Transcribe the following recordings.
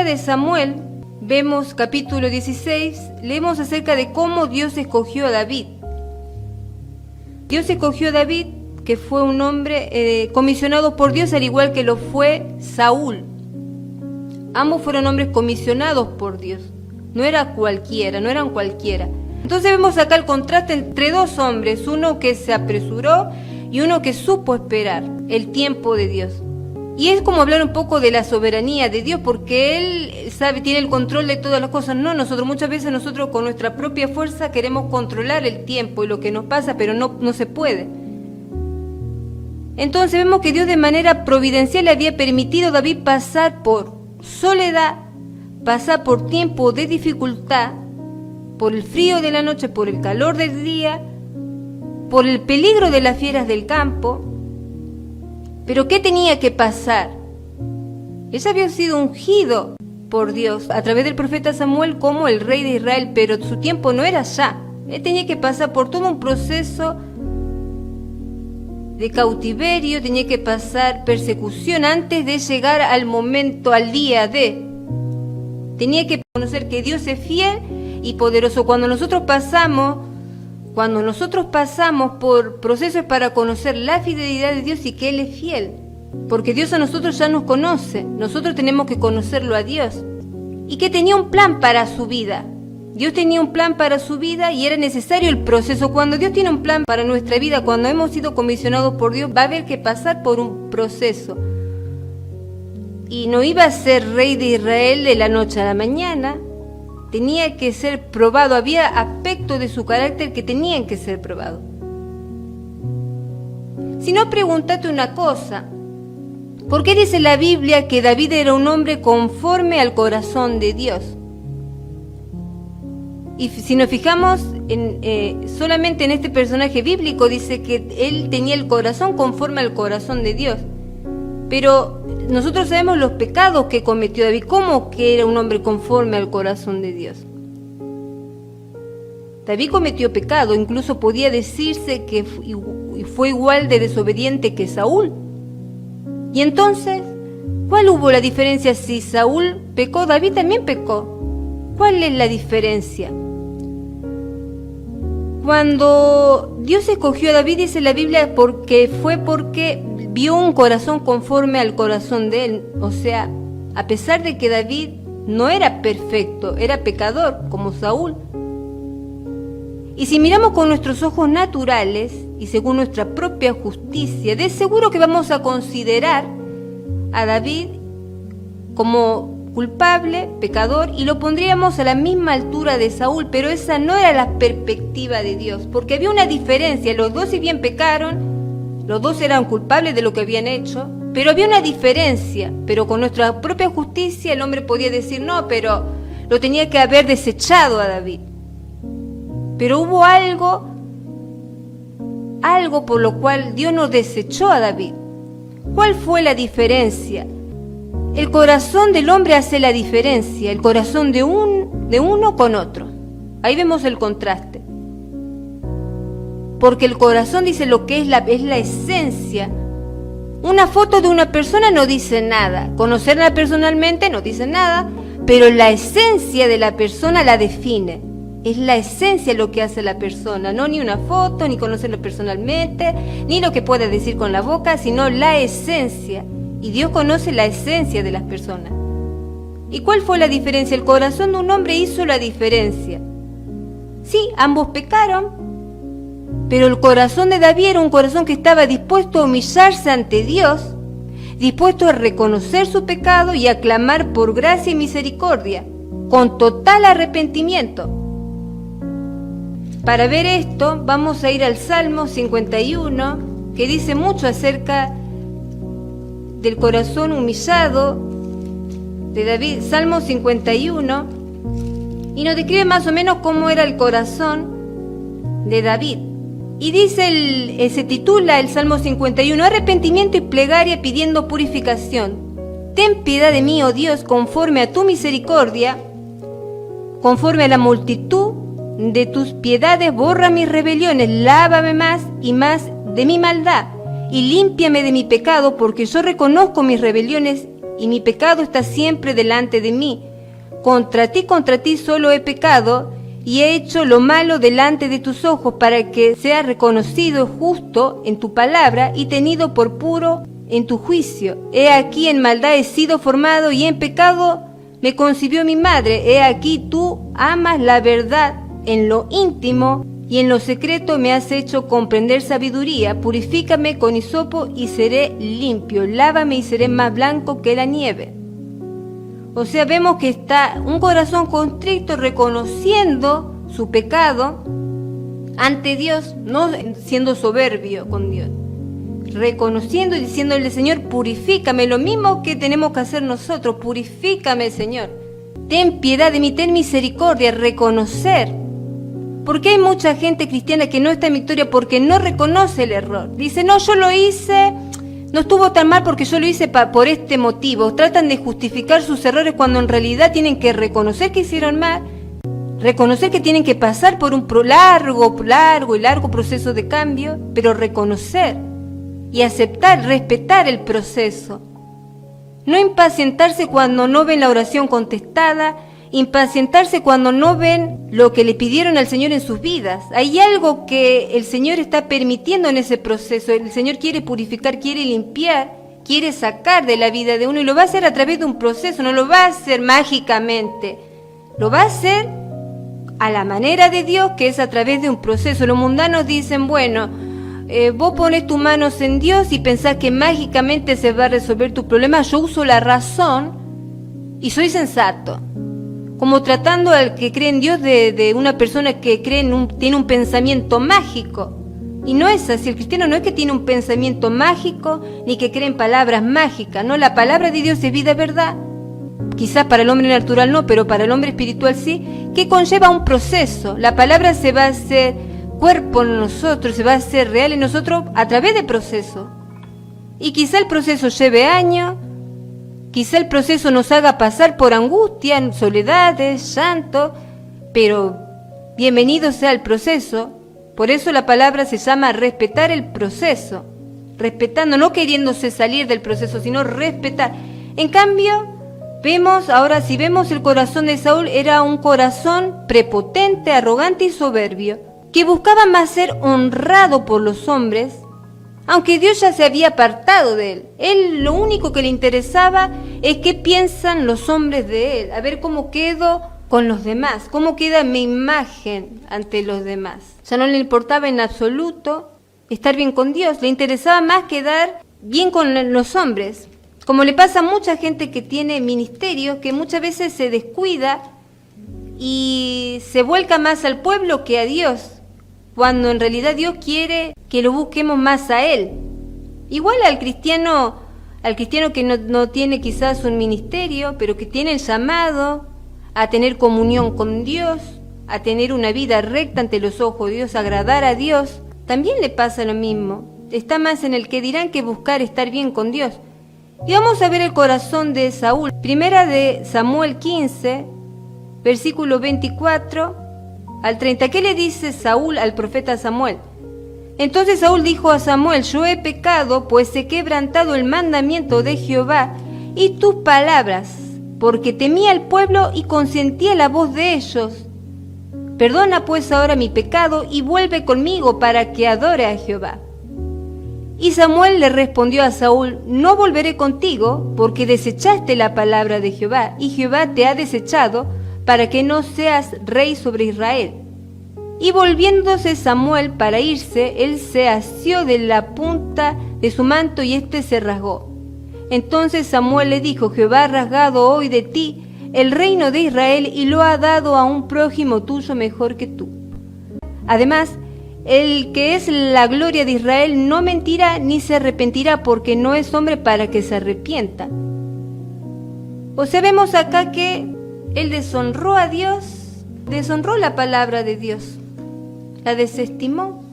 de Samuel, vemos capítulo 16, leemos acerca de cómo Dios escogió a David. Dios escogió a David, que fue un hombre comisionado por Dios, al igual que lo fue Saúl. Ambos fueron hombres comisionados por Dios. No eran cualquiera. Entonces vemos acá el contraste entre dos hombres, uno que se apresuró y uno que supo esperar el tiempo de Dios. Y es como hablar un poco de la soberanía de Dios, porque Él tiene el control de todas las cosas. No, muchas veces nosotros con nuestra propia fuerza queremos controlar el tiempo y lo que nos pasa, pero no se puede. Entonces vemos que Dios de manera providencial le había permitido a David pasar por soledad, pasar por tiempo de dificultad, por el frío de la noche, por el calor del día, por el peligro de las fieras del campo. Pero ¿qué tenía que pasar? Él había sido ungido por Dios a través del profeta Samuel como el rey de Israel, pero su tiempo no era ya. Él tenía que pasar por todo un proceso de cautiverio, tenía que pasar persecución antes de llegar al momento, al día de. Tenía que conocer que Dios es fiel y poderoso. Cuando nosotros pasamos por procesos para conocer la fidelidad de Dios y que Él es fiel, porque Dios a nosotros ya nos conoce, nosotros tenemos que conocerlo a Dios, y que tenía un plan para su vida. Dios tenía un plan para su vida y era necesario el proceso. Cuando Dios tiene un plan para nuestra vida, cuando hemos sido comisionados por Dios, va a haber que pasar por un proceso. Y no iba a ser rey de Israel de la noche a la mañana. Tenía que ser probado, había aspectos de su carácter que tenían que ser probados. Si no, pregúntate una cosa: ¿por qué dice la Biblia que David era un hombre conforme al corazón de Dios? Y si nos fijamos solamente en este personaje bíblico, dice que él tenía el corazón conforme al corazón de Dios. Pero nosotros sabemos los pecados que cometió David. ¿Cómo que era un hombre conforme al corazón de Dios? David cometió pecado, incluso podía decirse que fue igual de desobediente que Saúl. Y entonces, ¿cuál hubo la diferencia? Si Saúl pecó, David también pecó. ¿Cuál es la diferencia? Cuando Dios escogió a David, dice la Biblia, porque vio un corazón conforme al corazón de él. O sea, a pesar de que David no era perfecto, era pecador como Saúl. Y si miramos con nuestros ojos naturales y según nuestra propia justicia, de seguro que vamos a considerar a David como culpable, pecador, y lo pondríamos a la misma altura de Saúl, pero esa no era la perspectiva de Dios, porque había una diferencia. Los dos, si bien pecaron, los dos eran culpables de lo que habían hecho, pero había una diferencia. Pero con nuestra propia justicia el hombre podía decir no, pero lo tenía que haber desechado a David. Pero hubo algo por lo cual Dios no desechó a David. ¿Cuál fue la diferencia? El corazón del hombre hace la diferencia, el corazón de uno con otro. Ahí vemos el contraste. Porque el corazón dice lo que es la esencia. Una foto de una persona no dice nada, conocerla personalmente no dice nada, pero la esencia de la persona la define. Es la esencia lo que hace la persona, no ni una foto, ni conocerla personalmente, ni lo que puede decir con la boca, sino la esencia. Y Dios conoce la esencia de las personas. ¿Y cuál fue la diferencia? El corazón de un hombre hizo la diferencia. Sí, ambos pecaron, pero el corazón de David era un corazón que estaba dispuesto a humillarse ante Dios, dispuesto a reconocer su pecado y a clamar por gracia y misericordia, con total arrepentimiento. Para ver esto, vamos a ir al Salmo 51, que dice mucho acerca del corazón humillado de David. Salmo 51, y nos describe más o menos cómo era el corazón de David. Y dice, se titula el Salmo 51, arrepentimiento y plegaria pidiendo purificación. Ten piedad de mí, oh Dios, conforme a tu misericordia, conforme a la multitud de tus piedades, borra mis rebeliones, lávame más y más de mi maldad, y límpiame de mi pecado, porque yo reconozco mis rebeliones y mi pecado está siempre delante de mí. Contra ti solo he pecado, y he hecho lo malo delante de tus ojos, para que sea reconocido justo en tu palabra y tenido por puro en tu juicio. He aquí en maldad he sido formado, y en pecado me concibió mi madre. He aquí tú amas la verdad en lo íntimo, y en lo secreto me has hecho comprender sabiduría. Purifícame con hisopo y seré limpio, lávame y seré más blanco que la nieve. O sea, vemos que está un corazón contrito reconociendo su pecado ante Dios, no siendo soberbio con Dios, reconociendo y diciéndole: Señor, purifícame, lo mismo que tenemos que hacer nosotros. Purifícame, Señor, ten piedad de mí, ten misericordia, reconocer. Porque hay mucha gente cristiana que no está en victoria porque no reconoce el error. Dice: no, yo lo hice, no estuvo tan mal porque yo lo hice por este motivo. Tratan de justificar sus errores cuando en realidad tienen que reconocer que hicieron mal, reconocer que tienen que pasar por un largo proceso de cambio, pero reconocer y aceptar, respetar el proceso. No impacientarse cuando no ven la oración contestada, impacientarse cuando no ven lo que le pidieron al Señor en sus vidas. Hay algo que el Señor está permitiendo en ese proceso. El Señor quiere purificar, quiere limpiar, quiere sacar de la vida de uno, y lo va a hacer a través de un proceso, no lo va a hacer mágicamente. Lo va a hacer a la manera de Dios, que es a través de un proceso. Los mundanos dicen: bueno, vos pones tus manos en Dios y pensás que mágicamente se va a resolver tu problema. Yo uso la razón y soy sensato. Como tratando al que cree en Dios de una persona que tiene un pensamiento mágico. Y no es así. El cristiano no es que tiene un pensamiento mágico ni que cree en palabras mágicas. No, la palabra de Dios es vida, verdad. Quizás para el hombre natural no, pero para el hombre espiritual sí, que conlleva un proceso. La palabra se va a hacer cuerpo en nosotros, se va a hacer real en nosotros a través de proceso. Y quizá el proceso lleve años, quizá el proceso nos haga pasar por angustia, soledades, llanto, pero bienvenido sea el proceso. Por eso la palabra se llama respetar el proceso. Respetando, no queriéndose salir del proceso, sino respetar. En cambio, si vemos el corazón de Saúl, era un corazón prepotente, arrogante y soberbio, que buscaba más ser honrado por los hombres, aunque Dios ya se había apartado de él. Él lo único que le interesaba es qué piensan los hombres de él, a ver cómo quedo con los demás, cómo queda mi imagen ante los demás. Ya no le importaba en absoluto estar bien con Dios, le interesaba más quedar bien con los hombres. Como le pasa a mucha gente que tiene ministerios, que muchas veces se descuida y se vuelca más al pueblo que a Dios, cuando en realidad Dios quiere que lo busquemos más a Él. Igual al cristiano que no tiene quizás un ministerio, pero que tiene el llamado a tener comunión con Dios, a tener una vida recta ante los ojos de Dios, a agradar a Dios, también le pasa lo mismo. Está más en el que dirán que buscar estar bien con Dios. Y vamos a ver el corazón de Saúl. Primera de Samuel 15, versículo 24 al 30. ¿Qué le dice Saúl al profeta Samuel? Entonces Saúl dijo a Samuel: yo he pecado, pues he quebrantado el mandamiento de Jehová y tus palabras, porque temía al pueblo y consentía la voz de ellos. Perdona pues ahora mi pecado y vuelve conmigo para que adore a Jehová. Y Samuel le respondió a Saúl: no volveré contigo, porque desechaste la palabra de Jehová, y Jehová te ha desechado para que no seas rey sobre Israel. Y volviéndose Samuel para irse, él se asió de la punta de su manto y éste se rasgó. Entonces Samuel le dijo: Jehová ha rasgado hoy de ti el reino de Israel y lo ha dado a un prójimo tuyo mejor que tú. Además, el que es la gloria de Israel no mentirá ni se arrepentirá, porque no es hombre para que se arrepienta. O sea, vemos acá que él deshonró a Dios, deshonró la palabra de Dios, la desestimó.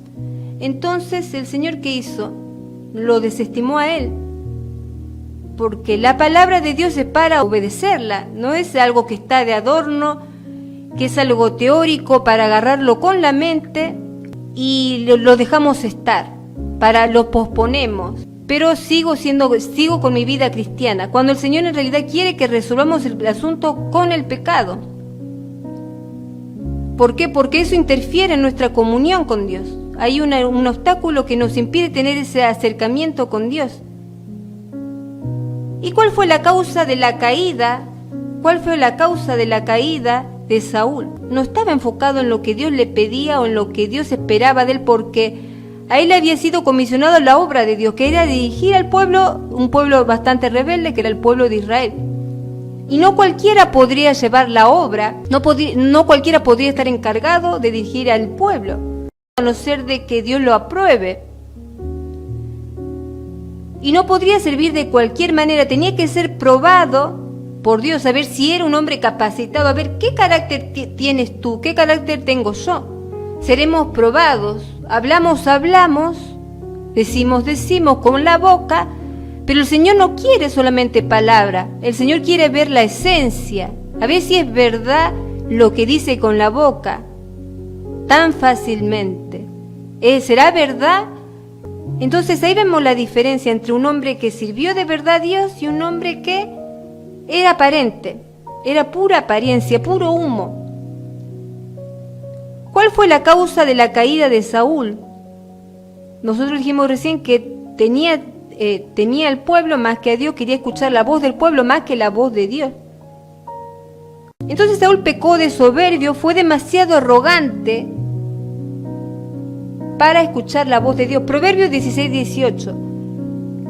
Entonces el Señor, ¿qué hizo? Lo desestimó a él, porque la palabra de Dios es para obedecerla, no es algo que está de adorno, que es algo teórico para agarrarlo con la mente y lo dejamos estar, lo posponemos. pero sigo con mi vida cristiana, cuando el Señor en realidad quiere que resolvamos el asunto con el pecado. ¿Por qué? Porque eso interfiere en nuestra comunión con Dios. Hay un obstáculo que nos impide tener ese acercamiento con Dios. ¿Y cuál fue la causa de la caída? ¿Cuál fue la causa de la caída de Saúl? No estaba enfocado en lo que Dios le pedía o en lo que Dios esperaba de él, porque a él le había sido comisionado la obra de Dios, que era dirigir al pueblo, un pueblo bastante rebelde, que era el pueblo de Israel. Y no cualquiera podría llevar la obra, no cualquiera podría estar encargado de dirigir al pueblo, a no ser de que Dios lo apruebe. Y no podría servir de cualquier manera, tenía que ser probado por Dios, a ver si era un hombre capacitado, a ver qué carácter tienes tú, qué carácter tengo yo. Seremos probados, hablamos, decimos con la boca, pero el Señor no quiere solamente palabra, el Señor quiere ver la esencia, a ver si es verdad lo que dice con la boca, tan fácilmente. ¿Será verdad? Entonces ahí vemos la diferencia entre un hombre que sirvió de verdad a Dios y un hombre que era aparente, era pura apariencia, puro humo. ¿Cuál fue la causa de la caída de Saúl? Nosotros dijimos recién que tenía el pueblo más que a Dios, quería escuchar la voz del pueblo más que la voz de Dios. Entonces Saúl pecó de soberbio, fue demasiado arrogante para escuchar la voz de Dios. Proverbios 16:18.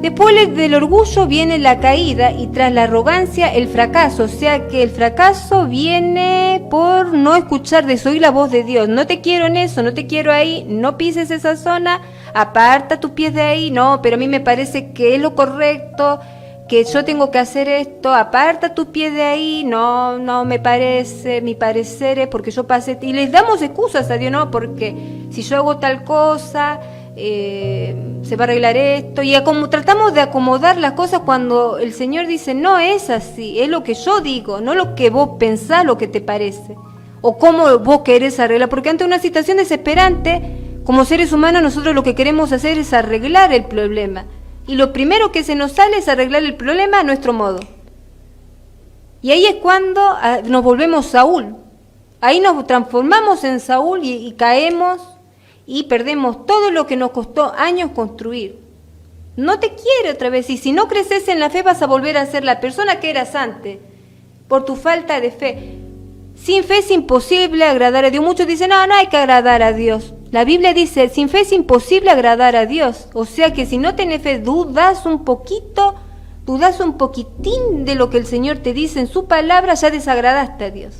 Después del orgullo viene la caída y tras la arrogancia el fracaso. O sea que el fracaso viene por no escuchar, desoír la voz de Dios. No te quiero en eso, no te quiero ahí, no pises esa zona, aparta tus pies de ahí. No, pero a mí me parece que es lo correcto, que yo tengo que hacer esto, aparta tus pies de ahí. No me parece, mi parecer es porque yo pasé. Y les damos excusas a Dios, no, porque si yo hago tal cosa, se va a arreglar esto, y tratamos de acomodar las cosas cuando el Señor dice no es así, es lo que yo digo, no lo que vos pensás, lo que te parece o cómo vos querés arreglar, porque ante una situación desesperante como seres humanos nosotros lo que queremos hacer es arreglar el problema, y lo primero que se nos sale es arreglar el problema a nuestro modo, y ahí es cuando nos volvemos Saúl, ahí nos transformamos en Saúl y caemos y perdemos todo lo que nos costó años construir. No te quiere otra vez, y si no creces en la fe vas a volver a ser la persona que eras antes, por tu falta de fe. Sin fe es imposible agradar a Dios. Muchos dicen, no hay que agradar a Dios. La Biblia dice, sin fe es imposible agradar a Dios. O sea que si no tenés fe, dudas un poquitín de lo que el Señor te dice en su palabra, ya desagradaste a Dios.